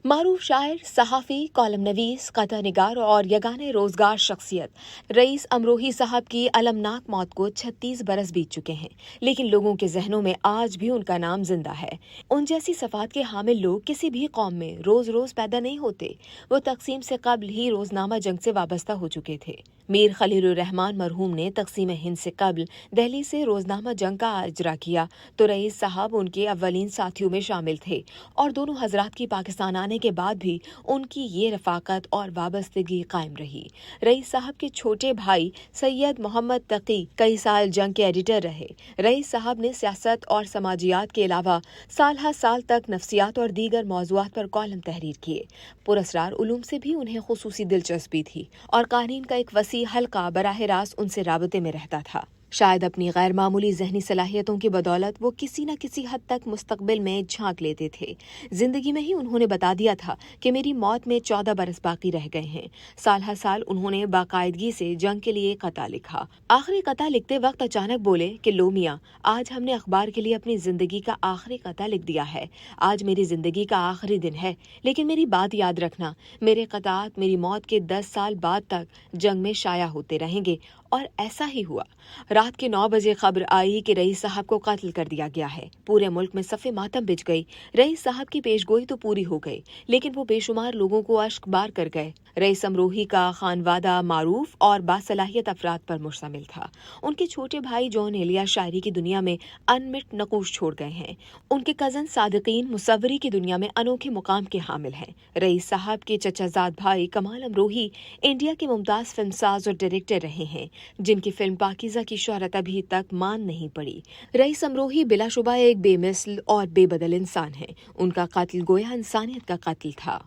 معروف شاعر، صحافی، کالم نویس، قطع نگار اور یگانہ روزگار شخصیت رئیس امروہی صاحب کی المناک موت کو 36 برس بیت چکے ہیں، لیکن لوگوں کے ذہنوں میں آج بھی ان کا نام زندہ ہے۔ ان جیسی صفات کے حامل لوگ کسی بھی قوم میں روز روز پیدا نہیں ہوتے۔ وہ تقسیم سے قبل ہی روزنامہ جنگ سے وابستہ ہو چکے تھے۔ میر خلیل الرحمن مرحوم نے تقسیم ہند سے قبل دہلی سے روزنامہ جنگ کا اجرا کیا تو رئیس صاحب ان کے اولین ساتھیوں میں شامل تھے، اور دونوں حضرات کی پاکستان آنے کے بعد بھی ان کی یہ رفاقت اور وابستگی قائم رہی۔ رئیس صاحب کے چھوٹے بھائی سید محمد تقی کئی سال جنگ کے ایڈیٹر رہے۔ رئیس صاحب نے سیاست اور سماجیات کے علاوہ سال ہر سال تک نفسیات اور دیگر موضوعات پر کالم تحریر کیے۔ پراسرار علوم سے بھی انہیں خصوصی دلچسپی تھی اور قوانین کا ایک وسیع حلقہ براہ راست ان سے رابطے میں رہتا تھا۔ شاید اپنی غیر معمولی ذہنی صلاحیتوں کی بدولت وہ کسی نہ کسی حد تک مستقبل میں جھانک لیتے تھے۔ زندگی میں ہی انہوں نے بتا دیا تھا کہ میری موت میں 14 برس باقی رہ گئے ہیں۔ سال ہر سال انہوں نے باقاعدگی سے جنگ کے لیے قطع لکھا۔ آخری قطع لکھتے وقت اچانک بولے کہ لو میاں، آج ہم نے اخبار کے لیے اپنی زندگی کا آخری قطع لکھ دیا ہے۔ آج میری زندگی کا آخری دن ہے، لیکن میری بات یاد رکھنا، میرے قطعات میری موت کے 10 سال بعد تک جنگ میں شائع ہوتے رہیں گے۔ اور ایسا ہی ہوا۔ رات کے 9 بجے خبر آئی کہ رئیس صاحب کو قتل کر دیا گیا ہے۔ پورے ملک میں صف ماتم بچھ گئی۔ رئیس صاحب کی پیش گوئی تو پوری ہو گئی، لیکن وہ بے شمار لوگوں کو اشک بار کر گئے۔ رئیس امروہی کا خانوادہ معروف اور باصلاحیت افراد پر مشتمل تھا۔ ان کے چھوٹے بھائی جون ایلیا شاعری کی دنیا میں انمٹ نقوش چھوڑ گئے ہیں۔ ان کے کزن صادقین مصوری کی دنیا میں انوکھے مقام کے حامل ہیں۔ رئیس صاحب کے چچا زاد بھائی کمال امروہی انڈیا کے ممتاز فلم ساز اور ڈائریکٹر رہے ہیں، جن کی فلم پاکیزہ کی شہرت ابھی تک مان نہیں پڑی۔ رئیس امروہی بلا شبہ ایک بے مثل اور بے بدل انسان ہیں۔ ان کا قتل گویا انسانیت کا قتل تھا۔